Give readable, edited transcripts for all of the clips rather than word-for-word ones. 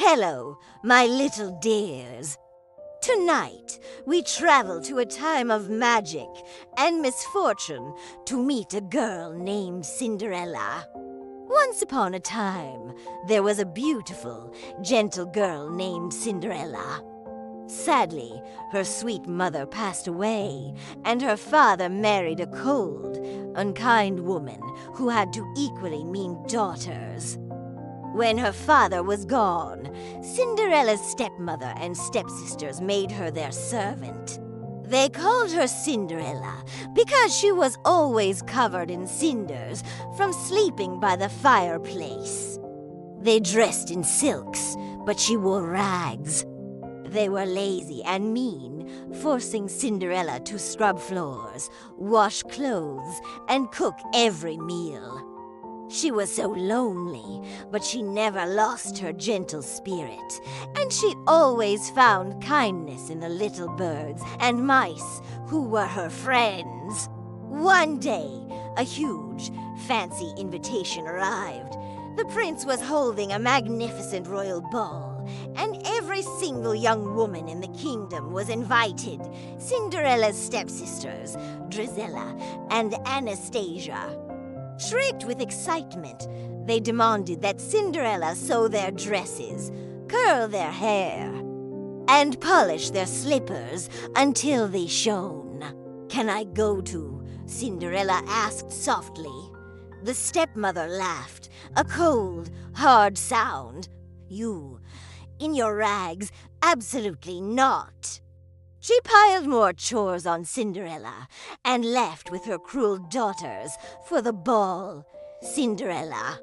Hello, my little dears. Tonight, we travel to a time of magic and misfortune to meet a girl named Cinderella. Once upon a time, there was a beautiful, gentle girl named Cinderella. Sadly, her sweet mother passed away, and her father married a cold, unkind woman who had two equally mean daughters. When her father was gone, Cinderella's stepmother and stepsisters made her their servant. They called her Cinderella because she was always covered in cinders from sleeping by the fireplace. They dressed in silks, but she wore rags. They were lazy and mean, forcing Cinderella to scrub floors, wash clothes, and cook every meal. She was so lonely, but she never lost her gentle spirit, and she always found kindness in the little birds and mice who were her friends. One day, a huge, fancy invitation arrived. The prince was holding a magnificent royal ball, and every single young woman in the kingdom was invited. Cinderella's stepsisters, Drizella and Anastasia. Shrieked with excitement, they demanded that Cinderella sew their dresses, curl their hair, and polish their slippers until they shone. "Can I go too?" Cinderella asked softly. The stepmother laughed, a cold, hard sound. "You, in your rags, absolutely not." She piled more chores on Cinderella and left with her cruel daughters for the ball. Cinderella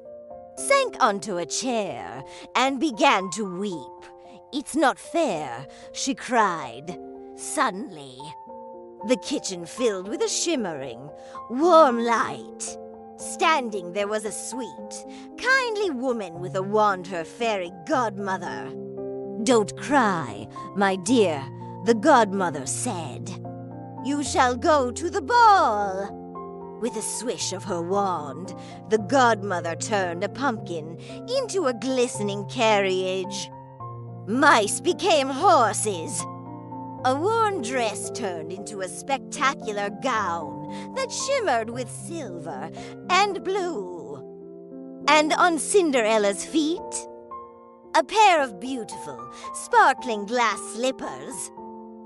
sank onto a chair and began to weep. "It's not fair," she cried. Suddenly, the kitchen filled with a shimmering, warm light. Standing there was a sweet, kindly woman with a wand, her fairy godmother. "Don't cry, my dear," the godmother said. "You shall go to the ball." With a swish of her wand, the godmother turned a pumpkin into a glistening carriage. Mice became horses. A worn dress turned into a spectacular gown that shimmered with silver and blue. And on Cinderella's feet, a pair of beautiful, sparkling glass slippers.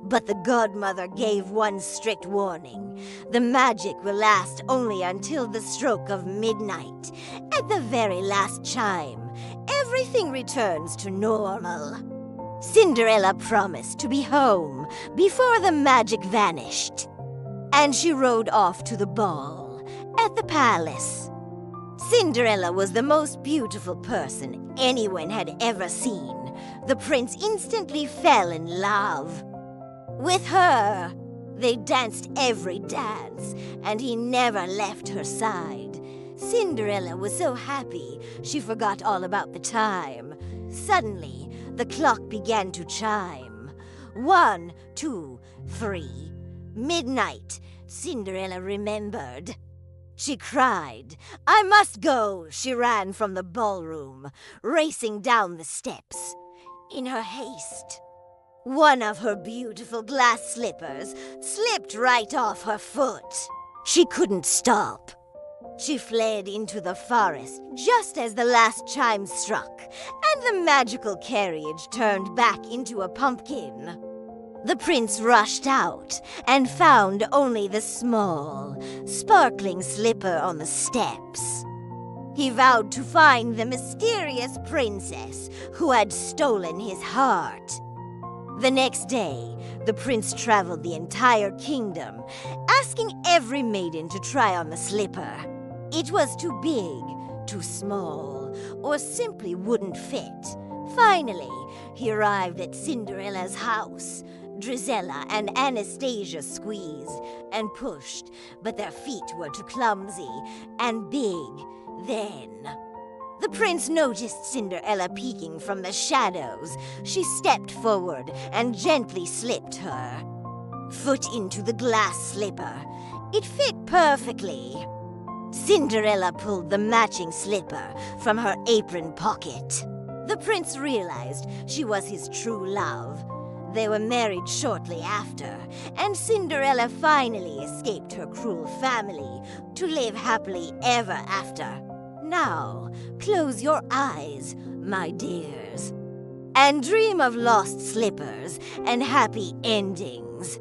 But the godmother gave one strict warning. The magic will last only until the stroke of midnight. At the very last chime, everything returns to normal. Cinderella promised to be home before the magic vanished. And she rode off to the ball at the palace. Cinderella was the most beautiful person anyone had ever seen. The prince instantly fell in love with her. They danced every dance, and he never left her side. Cinderella was so happy she forgot all about the time. Suddenly, the clock began to chime. 1, 2, 3. Midnight, Cinderella remembered. She cried, "I must go!" She ran from the ballroom, racing down the steps. In her haste, one of her beautiful glass slippers slipped right off her foot. She couldn't stop. She fled into the forest just as the last chime struck, and the magical carriage turned back into a pumpkin. The prince rushed out and found only the small, sparkling slipper on the steps. He vowed to find the mysterious princess who had stolen his heart. The next day, the prince traveled the entire kingdom, asking every maiden to try on the slipper. It was too big, too small, or simply wouldn't fit. Finally, he arrived at Cinderella's house. Drizella and Anastasia squeezed and pushed, but their feet were too clumsy and big. Then the prince noticed Cinderella peeking from the shadows. She stepped forward and gently slipped her foot into the glass slipper. It fit perfectly. Cinderella pulled the matching slipper from her apron pocket. The prince realized she was his true love. They were married shortly after, and Cinderella finally escaped her cruel family to live happily ever after. Now, close your eyes, my dears, and dream of lost slippers and happy endings.